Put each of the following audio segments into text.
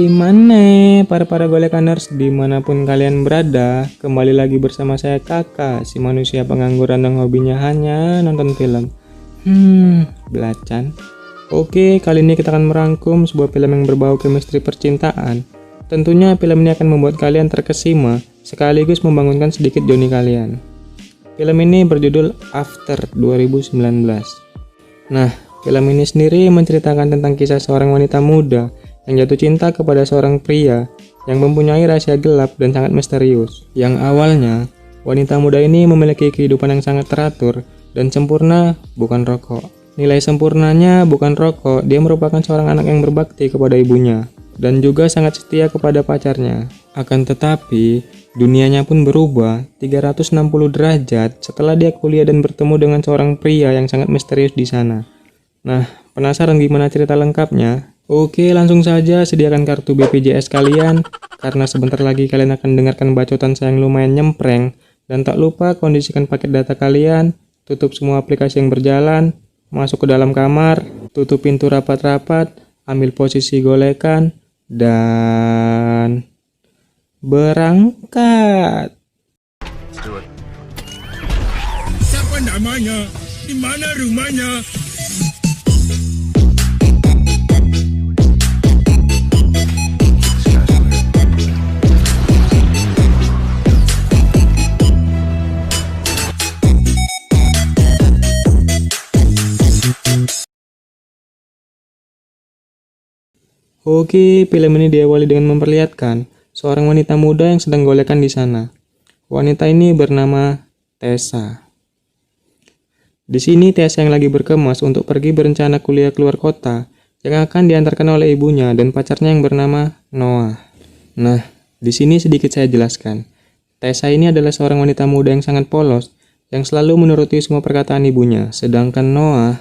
Mana para golekaners dimanapun kalian berada, kembali lagi bersama saya Kakak, si manusia pengangguran yang hobinya hanya nonton film. Belacan. Oke, kali ini kita akan merangkum sebuah film yang berbau chemistry percintaan. Tentunya film ini akan membuat kalian terkesima, sekaligus membangunkan sedikit joni kalian. Film ini berjudul After 2019. Nah, film ini sendiri menceritakan tentang kisah seorang wanita muda yang jatuh cinta kepada seorang pria yang mempunyai rahasia gelap dan sangat misterius. Yang awalnya, wanita muda ini memiliki kehidupan yang sangat teratur dan sempurna, bukan rokok. Nilai sempurnanya bukan rokok, dia merupakan seorang anak yang berbakti kepada ibunya dan juga sangat setia kepada pacarnya. Akan tetapi, dunianya pun berubah 360 derajat setelah dia kuliah dan bertemu dengan seorang pria yang sangat misterius di sana. Nah, penasaran gimana cerita lengkapnya? Oke, langsung saja sediakan kartu BPJS kalian, karena sebentar lagi kalian akan dengarkan bacotan saya yang lumayan nyempreng. Dan tak lupa kondisikan paket data kalian, tutup semua aplikasi yang berjalan, masuk ke dalam kamar, tutup pintu rapat-rapat, ambil posisi golekan, dan berangkat. Siapa namanya? Di mana rumahnya? Oke, film ini diawali dengan memperlihatkan seorang wanita muda yang sedang golekan di sana. Wanita ini bernama Tessa. Di sini Tessa yang lagi berkemas untuk pergi berencana kuliah keluar kota yang akan diantarkan oleh ibunya dan pacarnya yang bernama Noah. Nah, di sini sedikit saya jelaskan. Tessa ini adalah seorang wanita muda yang sangat polos yang selalu menuruti semua perkataan ibunya. Sedangkan Noah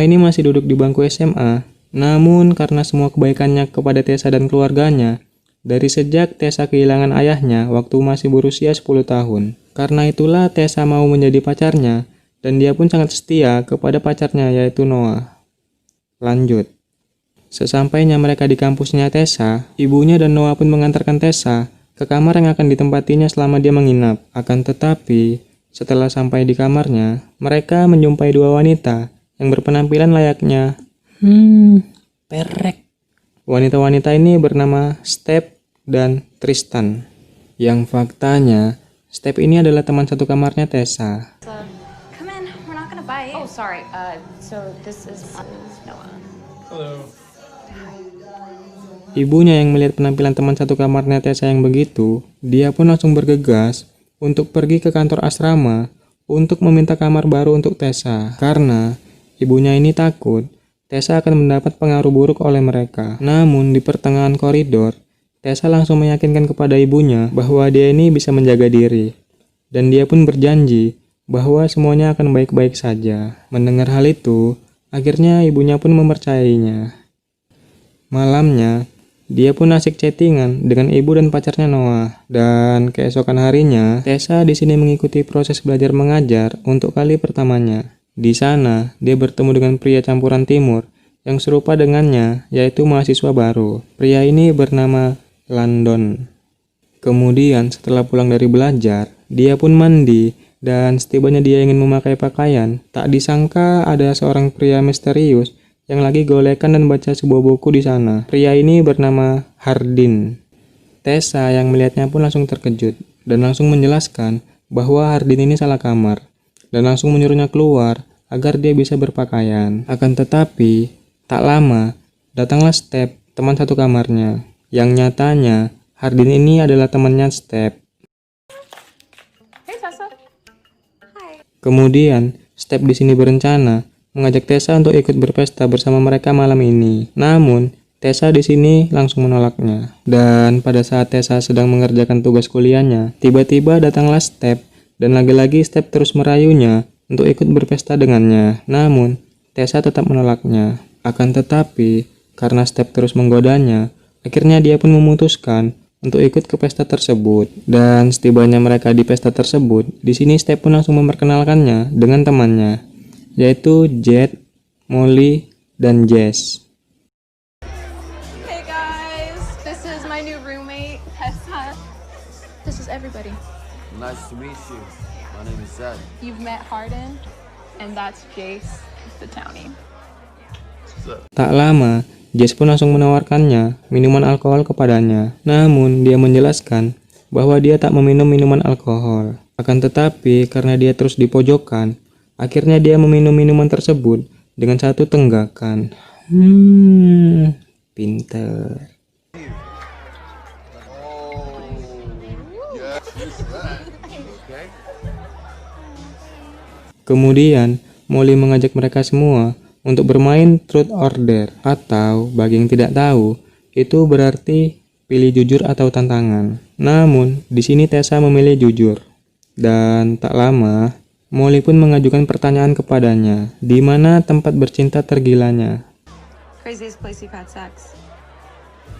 ini masih duduk di bangku SMA. Namun karena semua kebaikannya kepada Tessa dan keluarganya, dari sejak Tessa kehilangan ayahnya waktu masih berusia 10 tahun. Karena itulah Tessa mau menjadi pacarnya, dan dia pun sangat setia kepada pacarnya yaitu Noah. Lanjut. Sesampainya mereka di kampusnya Tessa, ibunya dan Noah pun mengantarkan Tessa ke kamar yang akan ditempatinya selama dia menginap. Akan tetapi, setelah sampai di kamarnya, mereka menjumpai dua wanita yang berpenampilan layaknya perek. Wanita-wanita ini bernama Step dan Tristan. Yang faktanya, Step ini adalah teman satu kamarnya Tessa. Come in, we're not gonna bite. Oh, sorry. So this is Noah. Hello. Ibunya yang melihat penampilan teman satu kamarnya Tessa yang begitu, dia pun langsung bergegas untuk pergi ke kantor asrama untuk meminta kamar baru untuk Tessa. Karena ibunya ini takut Tessa akan mendapat pengaruh buruk oleh mereka. Namun di pertengahan koridor, Tessa langsung meyakinkan kepada ibunya bahwa dia ini bisa menjaga diri. Dan dia pun berjanji bahwa semuanya akan baik-baik saja. Mendengar hal itu, akhirnya ibunya pun mempercayainya. Malamnya, dia pun asik chattingan dengan ibu dan pacarnya Noah. Dan keesokan harinya, Tessa di sini mengikuti proses belajar mengajar untuk kali pertamanya. Di sana, dia bertemu dengan pria campuran timur yang serupa dengannya, yaitu mahasiswa baru. Pria ini bernama Landon. Kemudian, setelah pulang dari belajar, dia pun mandi, dan setibanya dia ingin memakai pakaian, tak disangka ada seorang pria misterius yang lagi golekan dan baca sebuah buku di sana. Pria ini bernama Hardin. Tessa yang melihatnya pun langsung terkejut, dan langsung menjelaskan bahwa Hardin ini salah kamar, dan langsung menyuruhnya keluar agar dia bisa berpakaian. Akan tetapi, tak lama, datanglah Step, teman satu kamarnya, yang nyatanya Hardin ini adalah temannya Step. Hey, Tessa. Hi. Kemudian, Step di sini berencana mengajak Tessa untuk ikut berpesta bersama mereka malam ini. Namun, Tessa di sini langsung menolaknya. Dan pada saat Tessa sedang mengerjakan tugas kuliahnya, tiba-tiba datanglah Step. Dan lagi-lagi Step terus merayunya untuk ikut berpesta dengannya. Namun, Tessa tetap menolaknya. Akan tetapi, karena Step terus menggodanya, akhirnya dia pun memutuskan untuk ikut ke pesta tersebut. Dan setibanya mereka di pesta tersebut, di sini Step pun langsung memperkenalkannya dengan temannya, yaitu Jet, Molly, dan Jess. my new roommate, Tessa. This is everybody. Nice to meet you. My name is Zed. You've met Harden, and that's Jace, the townie. Tak lama, Jess pun langsung menawarkannya minuman alkohol kepadanya. Namun, dia menjelaskan bahwa dia tak meminum minuman alkohol. Akan tetapi, karena dia terus dipojokkan, akhirnya dia meminum minuman tersebut dengan satu tenggakan. Pinter. Kemudian, Molly mengajak mereka semua untuk bermain Truth or Dare, atau bagi yang tidak tahu, itu berarti pilih jujur atau tantangan. Namun, di sini Tessa memilih jujur. Dan tak lama, Molly pun mengajukan pertanyaan kepadanya, di mana tempat bercinta tergilanya. Craziest place you've had sex.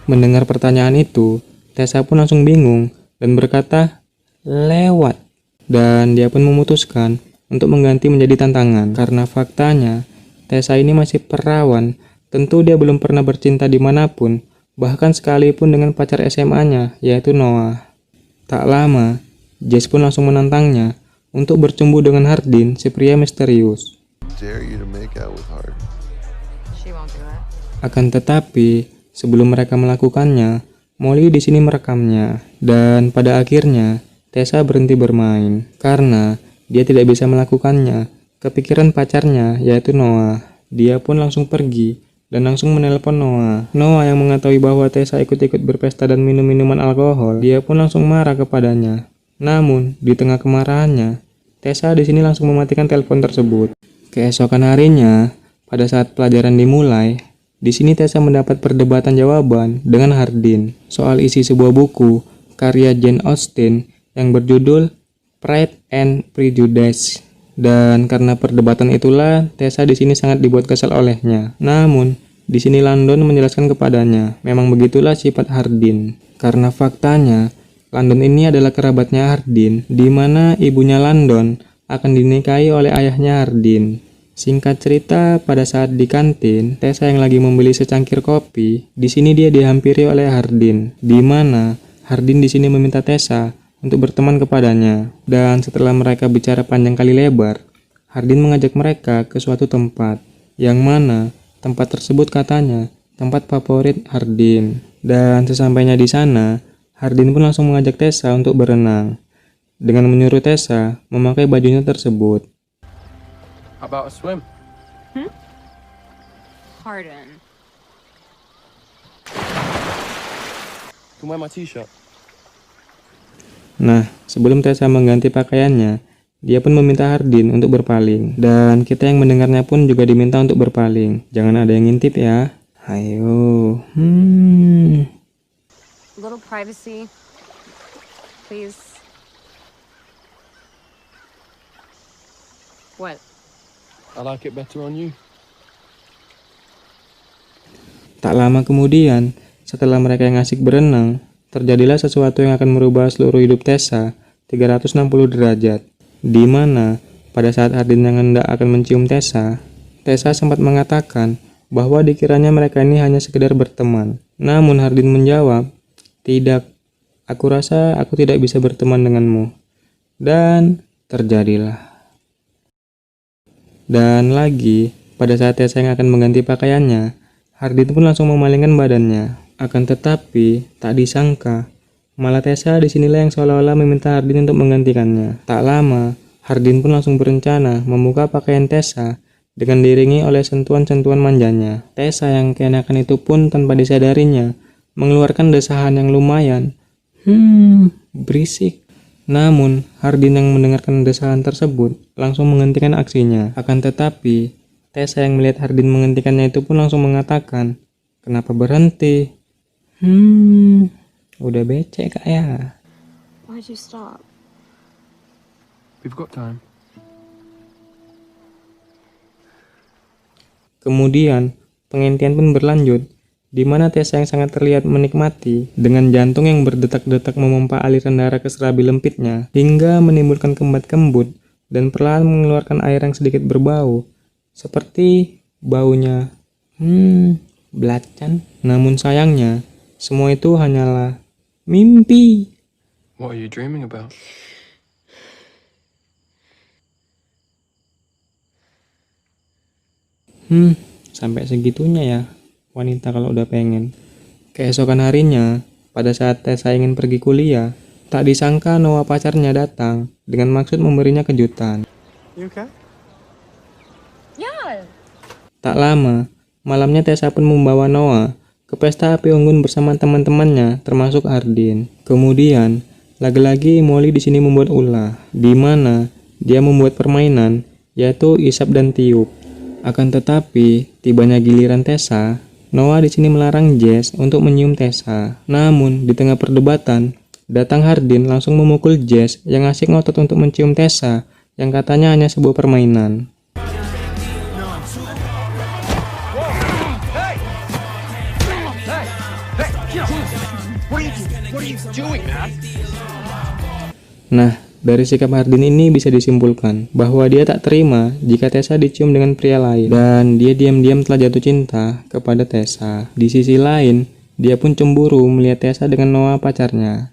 Mendengar pertanyaan itu, Tessa pun langsung bingung dan berkata, lewat. Dan dia pun memutuskan untuk mengganti menjadi tantangan. Karena faktanya, Tessa ini masih perawan. Tentu dia belum pernah bercinta dimanapun, bahkan sekalipun dengan pacar SMA-nya, yaitu Noah. Tak lama, Jess pun langsung menantangnya untuk bercumbu dengan Hardin, si pria misterius. Dare you to make out with Hard. She won't do it. Akan tetapi, sebelum mereka melakukannya, Molly di sini merekamnya. Dan pada akhirnya, Tessa berhenti bermain karena dia tidak bisa melakukannya. Kepikiran pacarnya, yaitu Noah. Dia pun langsung pergi dan langsung menelpon Noah. Noah yang mengetahui bahwa Tessa ikut-ikut berpesta dan minum minuman alkohol, dia pun langsung marah kepadanya. Namun, di tengah kemarahannya, Tessa di sini langsung mematikan telepon tersebut. Keesokan harinya, pada saat pelajaran dimulai, di sini Tessa mendapat perdebatan jawaban dengan Hardin soal isi sebuah buku karya Jane Austen yang berjudul Pride and Prejudice. Dan karena perdebatan itulah, Tessa di sini sangat dibuat kesal olehnya. Namun, di sini Landon menjelaskan kepadanya, memang begitulah sifat Hardin. Karena faktanya, Landon ini adalah kerabatnya Hardin, di mana ibunya Landon akan dinikahi oleh ayahnya Hardin. Singkat cerita, pada saat di kantin, Tessa yang lagi membeli secangkir kopi, di sini dia dihampiri oleh Hardin, di mana Hardin di sini meminta Tessa untuk berteman kepadanya. Dan setelah mereka bicara panjang kali lebar, Hardin mengajak mereka ke suatu tempat, yang mana tempat tersebut katanya tempat favorit Hardin. Dan sesampainya di sana, Hardin pun langsung mengajak Tessa untuk berenang, dengan menyuruh Tessa memakai bajunya tersebut. How about a swim? Harden. You can wear my t-shirt. Nah, sebelum Tessa mengganti pakaiannya, dia pun meminta Hardin untuk berpaling. Dan kita yang mendengarnya pun juga diminta untuk berpaling. Jangan ada yang ngintip ya. Ayo. A little privacy, please. What? I like it better on you. Tak lama kemudian, setelah mereka yang asik berenang, terjadilah sesuatu yang akan merubah seluruh hidup Tessa 360 derajat. Di mana, pada saat Hardin yang hendak akan mencium Tessa, Tessa sempat mengatakan bahwa dikiranya mereka ini hanya sekedar berteman. Namun Hardin menjawab, "Tidak, aku rasa aku tidak bisa berteman denganmu." Dan terjadilah. Dan lagi, pada saat Tessa yang akan mengganti pakaiannya, Hardin pun langsung memalingkan badannya. Akan tetapi, tak disangka, malah Tessa disinilah yang seolah-olah meminta Hardin untuk menggantikannya. Tak lama, Hardin pun langsung berencana membuka pakaian Tessa dengan diiringi oleh sentuhan-sentuhan manjanya. Tessa yang keenakan itu pun tanpa disadarinya, mengeluarkan desahan yang lumayan. Berisik. Namun, Hardin yang mendengarkan desahan tersebut langsung menghentikan aksinya. Akan tetapi, Tessa yang melihat Hardin menghentikannya itu pun langsung mengatakan, "Kenapa berhenti?" Udah becek kak ya. Why'd you stop? We've got time. Kemudian, pengintian pun berlanjut, di mana Tessa yang sangat terlihat menikmati dengan jantung yang berdetak-detak memompa aliran darah ke serabi lempitnya hingga menimbulkan kembat-kembut dan perlahan mengeluarkan air yang sedikit berbau seperti baunya belacan. Namun sayangnya semua itu hanyalah mimpi. What are you dreaming about? Sampai segitunya ya wanita kalau udah pengen. Keesokan harinya, pada saat Tessa ingin pergi kuliah, tak disangka Noah pacarnya datang dengan maksud memberinya kejutan. You okay? Yeah. Tak lama, malamnya Tessa pun membawa Noah ke pesta api unggun bersama teman-temannya termasuk Hardin. Kemudian, lagi-lagi Molly di sini membuat ulah, di mana dia membuat permainan yaitu isap dan tiup. Akan tetapi, tibanya giliran Tessa, Noah di sini melarang Jess untuk menyium Tessa. Namun, di tengah perdebatan, datang Hardin langsung memukul Jess yang asik ngotot untuk mencium Tessa yang katanya hanya sebuah permainan. Nah, dari sikap Hardin ini bisa disimpulkan bahwa dia tak terima jika Tessa dicium dengan pria lain dan dia diam-diam telah jatuh cinta kepada Tessa. Di sisi lain, dia pun cemburu melihat Tessa dengan Noah pacarnya.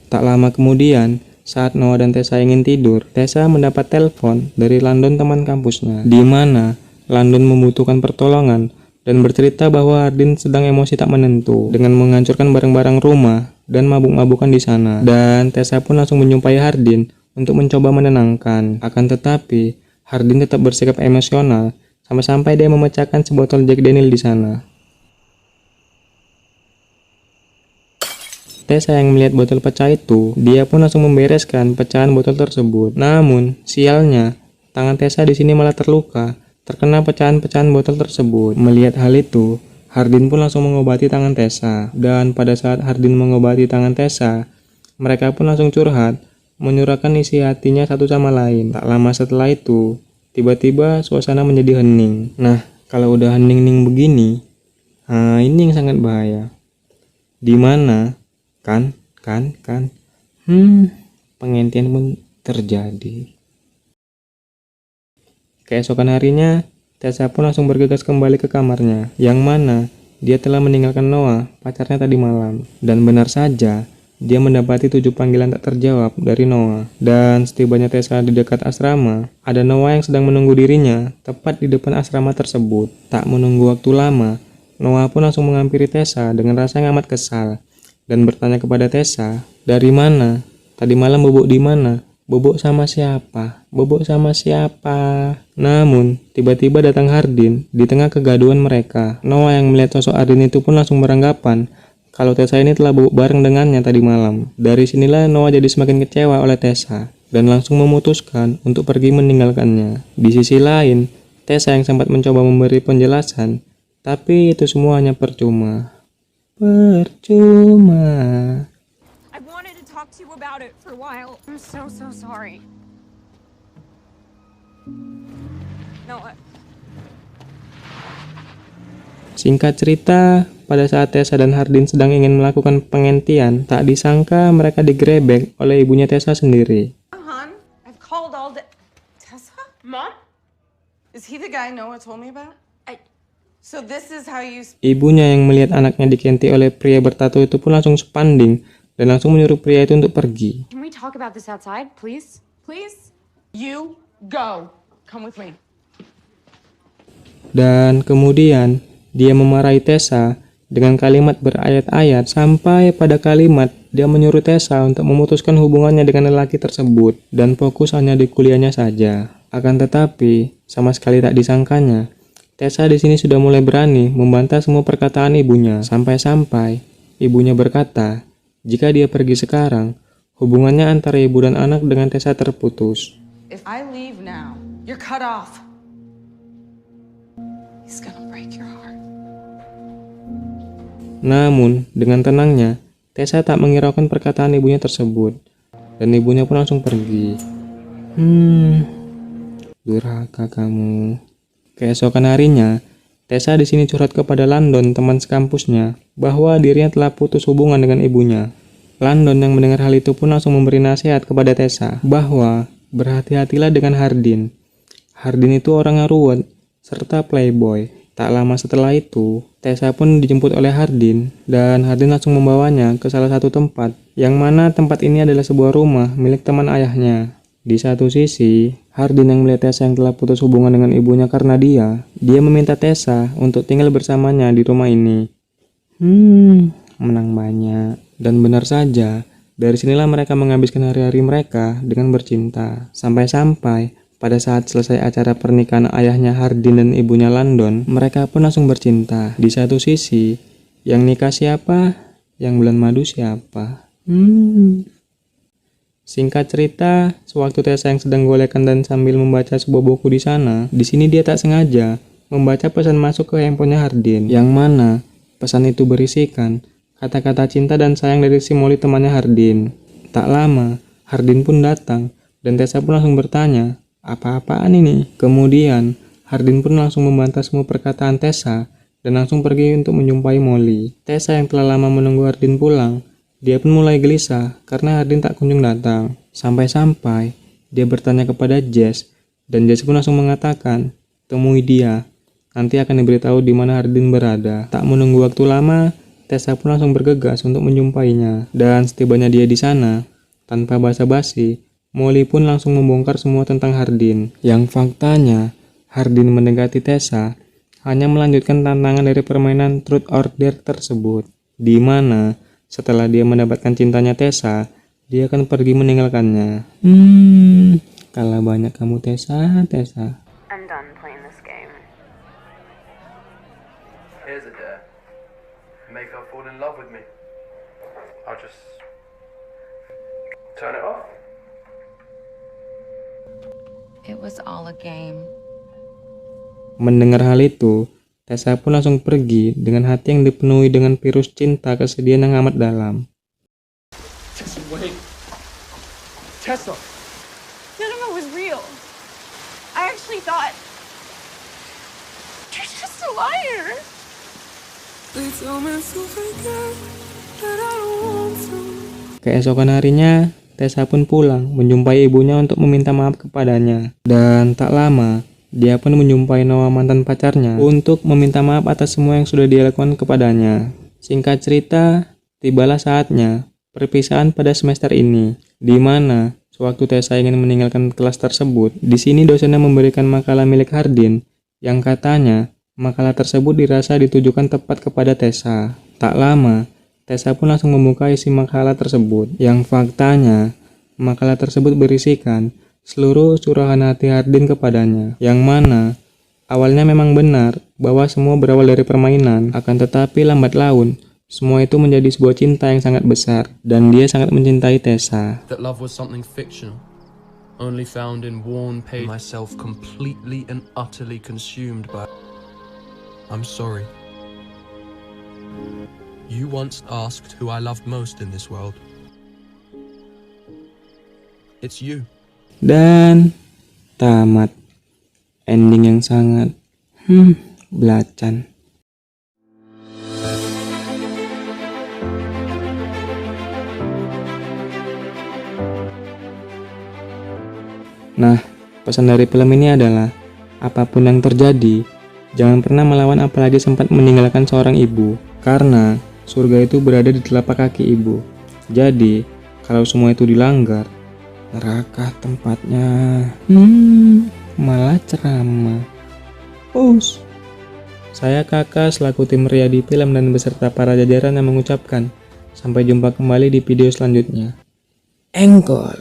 Tak lama kemudian, saat Noah dan Tessa ingin tidur, Tessa mendapat telepon dari Landon teman kampusnya, di mana Landon membutuhkan pertolongan dan bercerita bahwa Hardin sedang emosi tak menentu dengan menghancurkan barang-barang rumah dan mabuk-mabukan di sana. Dan Tessa pun langsung menjumpai Hardin untuk mencoba menenangkan. Akan tetapi, Hardin tetap bersikap emosional sampai-sampai dia memecahkan sebotol Jack Daniel di sana. Tessa yang melihat botol pecah itu, dia pun langsung membereskan pecahan botol tersebut. Namun, sialnya, tangan Tessa di sini malah terluka, terkena pecahan-pecahan botol tersebut. Melihat hal itu, Hardin pun langsung mengobati tangan Tessa. Dan pada saat Hardin mengobati tangan Tessa, mereka pun langsung curhat, menyurahkan isi hatinya satu sama lain. Tak lama setelah itu, tiba-tiba suasana menjadi hening. Nah, kalau udah hening-hening begini, ini yang sangat bahaya. Dimana penghentian pun terjadi. Keesokan harinya, Tessa pun langsung bergegas kembali ke kamarnya, yang mana dia telah meninggalkan Noah, pacarnya tadi malam. Dan benar saja, dia mendapati 7 panggilan tak terjawab dari Noah. Dan setibanya Tessa di dekat asrama, ada Noah yang sedang menunggu dirinya, tepat di depan asrama tersebut. Tak menunggu waktu lama, Noah pun langsung menghampiri Tessa dengan rasa yang amat kesal, dan bertanya kepada Tessa, "Dari mana? Tadi malam bobok di mana? Bobok sama siapa? Bobok sama siapa?" Namun, tiba-tiba datang Hardin di tengah kegaduhan mereka. Noah yang melihat sosok Hardin itu pun langsung beranggapan kalau Tessa ini telah bobok bareng dengannya tadi malam. Dari sinilah Noah jadi semakin kecewa oleh Tessa dan langsung memutuskan untuk pergi meninggalkannya. Di sisi lain, Tessa yang sempat mencoba memberi penjelasan, tapi itu semua hanya percuma. I wanted to talk to you about it for a while. I'm so sorry. No, Singkat cerita, pada saat Tessa dan Hardin sedang ingin melakukan pengentian, tak disangka mereka digerebek oleh ibunya Tessa sendiri. Hon, I've called all day. Tessa? Mom? Is he the guy Noah told me about? So this is how you... Ibunya yang melihat anaknya dikenti oleh pria bertato itu pun langsung spanding dan langsung menyuruh pria itu untuk pergi. Can we talk about this outside, please? Please? You go. Come with me. Dan kemudian dia memarahi Tessa dengan kalimat berayat-ayat sampai pada kalimat dia menyuruh Tessa untuk memutuskan hubungannya dengan lelaki tersebut dan fokus hanya di kuliahnya saja. Akan tetapi, sama sekali tak disangkanya, Tessa di sini sudah mulai berani membantah semua perkataan ibunya, sampai-sampai ibunya berkata, jika dia pergi sekarang, hubungannya antara ibu dan anak dengan Tessa terputus. If I leave now, you're cut off. He's gonna break your heart. Namun, dengan tenangnya, Tessa tak menghiraukan perkataan ibunya tersebut, dan ibunya pun langsung pergi. Durhaka kamu. Keesokan harinya, Tessa di sini curhat kepada Landon, teman sekampusnya, bahwa dirinya telah putus hubungan dengan ibunya. Landon yang mendengar hal itu pun langsung memberi nasihat kepada Tessa, bahwa berhati-hatilah dengan Hardin. Hardin itu orang yang ruwet, serta playboy, Tak lama setelah itu, Tessa pun dijemput oleh Hardin dan Hardin langsung membawanya ke salah satu tempat, yang mana tempat ini adalah sebuah rumah milik teman ayahnya. Di satu sisi, Hardin yang melihat Tessa yang telah putus hubungan dengan ibunya karena dia meminta Tessa untuk tinggal bersamanya di rumah ini. Menang banyak. Dan benar saja, dari sinilah mereka menghabiskan hari-hari mereka dengan bercinta. Sampai-sampai pada saat selesai acara pernikahan ayahnya Hardin dan ibunya Landon, mereka pun langsung bercinta. Di satu sisi, yang nikah siapa? Yang bulan madu siapa? Singkat cerita, sewaktu Tessa yang sedang golekan dan sambil membaca sebuah buku di sana, di sini dia tak sengaja membaca pesan masuk ke handphonenya Hardin, yang mana pesan itu berisikan kata-kata cinta dan sayang dari si Molly temannya Hardin. Tak lama, Hardin pun datang dan Tessa pun langsung bertanya, apa-apaan ini? Kemudian, Hardin pun langsung membantah semua perkataan Tessa dan langsung pergi untuk menjumpai Molly. Tessa yang telah lama menunggu Hardin pulang, dia pun mulai gelisah karena Hardin tak kunjung datang. Sampai-sampai dia bertanya kepada Jess dan Jess pun langsung mengatakan, temui dia, nanti akan diberitahu di mana Hardin berada. Tak menunggu waktu lama, Tessa pun langsung bergegas untuk menjumpainya. Dan setibanya dia di sana, tanpa basa-basi, Molly pun langsung membongkar semua tentang Hardin. Yang faktanya, Hardin mendekati Tessa hanya melanjutkan tantangan dari permainan Truth or Dare tersebut, di mana setelah dia mendapatkan cintanya Tessa, dia akan pergi meninggalkannya. Kalah banyak kamu Tessa. I'm done playing this game. Here's a dare. Make her fall in love with me. I'll just turn it off. It was all a game. Mendengar hal itu, Tessa pun langsung pergi dengan hati yang dipenuhi dengan virus cinta kesedihan yang amat dalam. Tessa, wait. Tessa! No, it was real. I actually thought... You're just a liar. They tell me to forget, but I don't want to. Keesokan harinya, Tessa pun pulang menjumpai ibunya untuk meminta maaf kepadanya. Dan tak lama, dia pun menjumpai Noah mantan pacarnya untuk meminta maaf atas semua yang sudah dia lakukan kepadanya. Singkat cerita, tibalah saatnya perpisahan pada semester ini, di mana sewaktu Tessa ingin meninggalkan kelas tersebut, di sini dosennya memberikan makalah milik Hardin yang katanya makalah tersebut dirasa ditujukan tepat kepada Tessa. Tak lama, Tessa pun langsung membuka isi makalah tersebut, yang faktanya makalah tersebut berisikan seluruh curahan hati Hardin kepadanya, yang mana awalnya memang benar bahwa semua berawal dari permainan, akan tetapi lambat laun semua itu menjadi sebuah cinta yang sangat besar dan dia sangat mencintai Tessa. That love was something fictional, only found in worn pages. Myself completely and utterly consumed by. I'm sorry. You once asked who I loved most in this world. It's you. Dan tamat. Ending yang sangat belacan. Nah, pesan dari film ini adalah apapun yang terjadi, jangan pernah melawan apalagi sempat meninggalkan seorang ibu, karena surga itu berada di telapak kaki ibu. Jadi, kalau semua itu dilanggar, neraka tempatnya. Malah ceramah. Saya Kakak selaku tim Riyadi Film dan beserta para jajaran yang mengucapkan sampai jumpa kembali di video selanjutnya. Engkol.